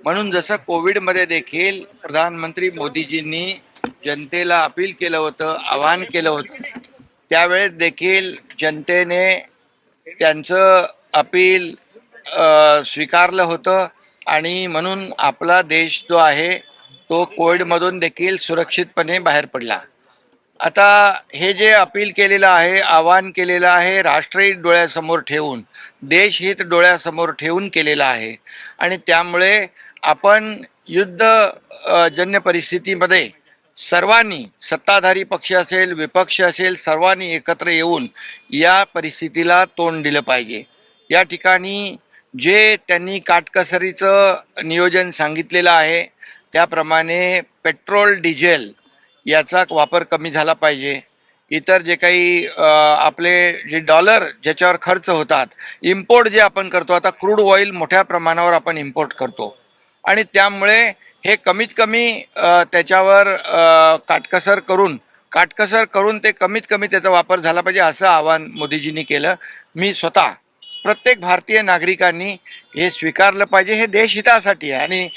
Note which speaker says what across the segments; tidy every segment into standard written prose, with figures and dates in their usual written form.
Speaker 1: म्हणून जसं कोविडमध्ये देखील प्रधानमंत्री मोदीजींनी जनतेला अपील केलं होतं, आवाहन केलं होतं, त्यावेळेस देखील जनतेने त्यांचं अपील स्वीकारलं होतं आणि म्हणून आपला देश जो आहे तो कोविडमधून देखील सुरक्षितपणे बाहेर पडला. आता हे जे अपील केलेलं आहे, आवाहन केलेलं आहे, राष्ट्रहित डोळ्यासमोर ठेवून, देशहित डोळ्यासमोर ठेवून केलेलं आहे आणि त्यामुळे आपण जन्य परिस्थितीमध्ये सर्वांनी, सत्ताधारी पक्ष असेल, विपक्ष असेल, सर्वांनी एकत्र येऊन या परिस्थितीला तोंड दिलं पाहिजे. या ठिकाणी जे त्यांनी काटकसरीचं नियोजन सांगितलेलं आहे त्याप्रमाणे पेट्रोल, डिझेल याचा वापर कमी झाला पाहिजे. इतर जे काही आपले जे डॉलर ज्याच्यावर खर्च होतात, इम्पोर्ट जे आपण करतो, आता क्रूड ऑइल मोठ्या प्रमाणावर आपण इम्पोर्ट करतो आणि त्यामुळे हे कमीत कमी त्याच्यावर काटकसर करून ते कमीत कमी त्याचा वापर झाला पाहिजे असं आवाहन मोदीजींनी केलं. मी स्वतः प्रत्येक भारतीय नागरिकांनी हे स्वीकारलं पाहिजे. हे देशहितासाठी आहे आणि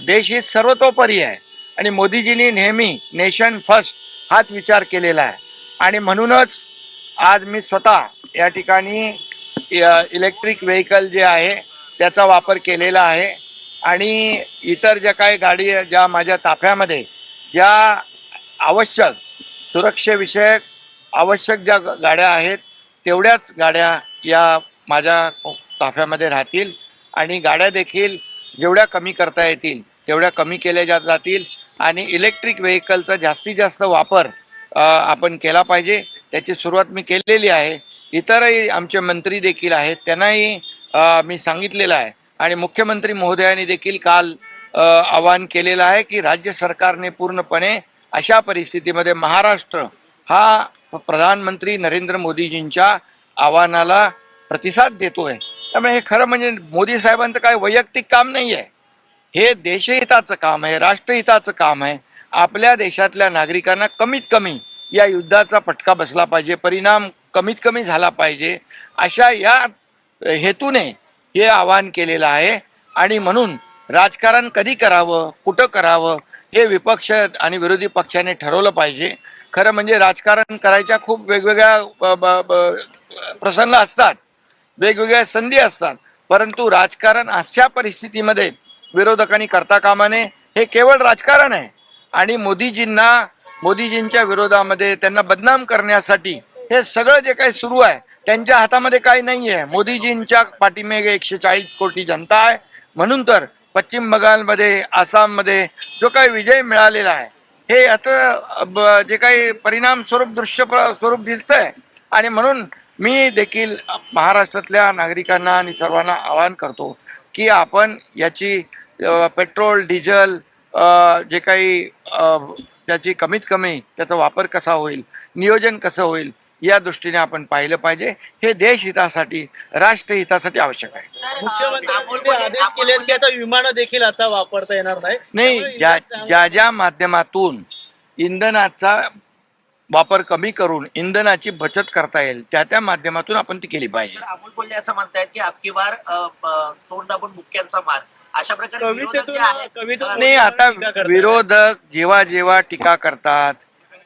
Speaker 1: देशहित सर्वतोपरी आहे आणि मोदीजींनी नेहमी नेशन फर्स्ट हाच विचार केलेला आहे आणि म्हणूनच आज मी स्वतः या ठिकाणी इलेक्ट्रिक व्हेकल जे आहे त्याचा वापर केलेला आहे आणि इतर ज्या काही गाडी ज्या माझ्या ताफ्यामध्ये ज्या आवश्यक सुरक्षेविषयक आवश्यक ज्या गाड्या आहेत तेवढ्याच गाड्या या माझ्या ताफ्यामध्ये राहतील आणि गाड्या देखील जेवढ्या कमी करता येतील तेवढ्या कमी केल्या जातील आणि इलेक्ट्रिक व्हेकलचा जास्तीत जास्त वापर आपण केला पाहिजे. त्याची सुरुवात मी केलेली आहे. इतरही आमचे मंत्री देखील आहेत, त्यांनाही मी सांगितलेलं आहे आणि मुख्यमंत्री महोदयांनी देखील काल आवाहन केलेलं आहे की राज्य सरकारने पूर्णपणे अशा परिस्थितीमध्ये महाराष्ट्र हा प्रधानमंत्री नरेंद्र मोदीजींच्या आव्हानाला प्रतिसाद देतोय. त्यामुळे हे खरं म्हणजे मोदी साहेबांचं काय वैयक्तिक काम नाही आहे, हे देशहिताचं काम आहे, राष्ट्रहिताचं काम आहे. आपल्या देशातल्या नागरिकांना कमीत कमी या युद्धाचा फटका बसला पाहिजे, परिणाम कमीत कमी झाला पाहिजे, अशा या हेतूने हे आवाहन केलेलं आहे. आणि म्हणून राजकारण कधी करावं, कुठं करावं हे विपक्ष आणि विरोधी पक्षाने ठरवलं पाहिजे. खरं म्हणजे राजकारण करायच्या खूप वेगवेगळ्या प्रसंग असतात, वेगवेगळ्या संधी असतात, परंतु राजकारण अशा परिस्थितीमध्ये विरोधकांनी करता कामा नये. हे केवळ राजकारण आहे आणि मोदीजींच्या विरोधामध्ये त्यांना बदनाम करण्यासाठी हे सगळं जे काही सुरू आहे त्यांच्या हातामध्ये काही नाही आहे. मोदीजींच्या पाठीमागे 140 कोटी जनता आहे. म्हणून तर पश्चिम बंगालमध्ये, आसाममध्ये जो काही विजय मिळालेला आहे हे याचं जे काही परिणाम स्वरूप दिसतंय आणि म्हणून मी देखील महाराष्ट्रातल्या नागरिकांना आणि सर्वांना आवाहन करतो की आपण याची पेट्रोल, डिझेल जे काही त्याची कमीत कमी त्याचा वापर कसा होईल, नियोजन कसं होईल या दृष्टीने आपण पाहिलं पाहिजे. हे देशहितासाठी, राष्ट्रहितासाठी आवश्यक आहे.
Speaker 2: मुख्यमंत्र्यांनी आदेश केले की आता विमानं देखील आता वापरता येणार
Speaker 1: नाही. ज्या माध्यमातून इंधनाचा वापर कमी करून इंधनाची बचत करता येईल त्या माध्यमातून आपण ती केली पाहिजे.
Speaker 3: अमोल कोल्हे असं म्हणतायत की अबकी बार तोंड दाबून मुक्क्यांचा मार, अशा प्रकारे विरोधक जे आहेत.
Speaker 1: नाही, आता विरोधक जेव्हा टीका करतात,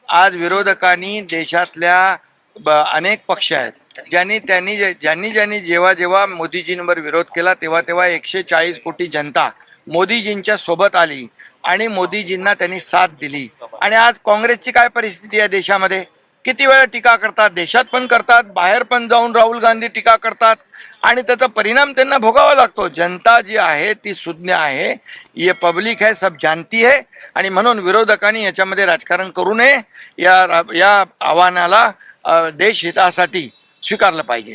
Speaker 1: आज विरोधकांनी देशातल्या अनेक पक्ष आहेत ज्यांनी जेव्हा मोदीजींवर विरोध केला तेव्हा 140 कोटी जनता मोदीजींच्या सोबत आली आणि मोदीजींना त्यांनी साथ दिली. आणि आज काँग्रेसची काय परिस्थिती आहे देशामध्ये, किती वेळा टीका करतात, देशात पण करतात, बाहेर पण जाऊन राहुल गांधी टीका करतात आणि त्याचा परिणाम त्यांना भोगावा लागतो. जनता जी आहे ती सुज्ञ आहे, ये पब्लिक है, सब जानती है आणि म्हणून विरोधकांनी याच्यामध्ये राजकारण करू नये. या आव्हानाला देशहितासाठी स्वीकारलं पाहिजे.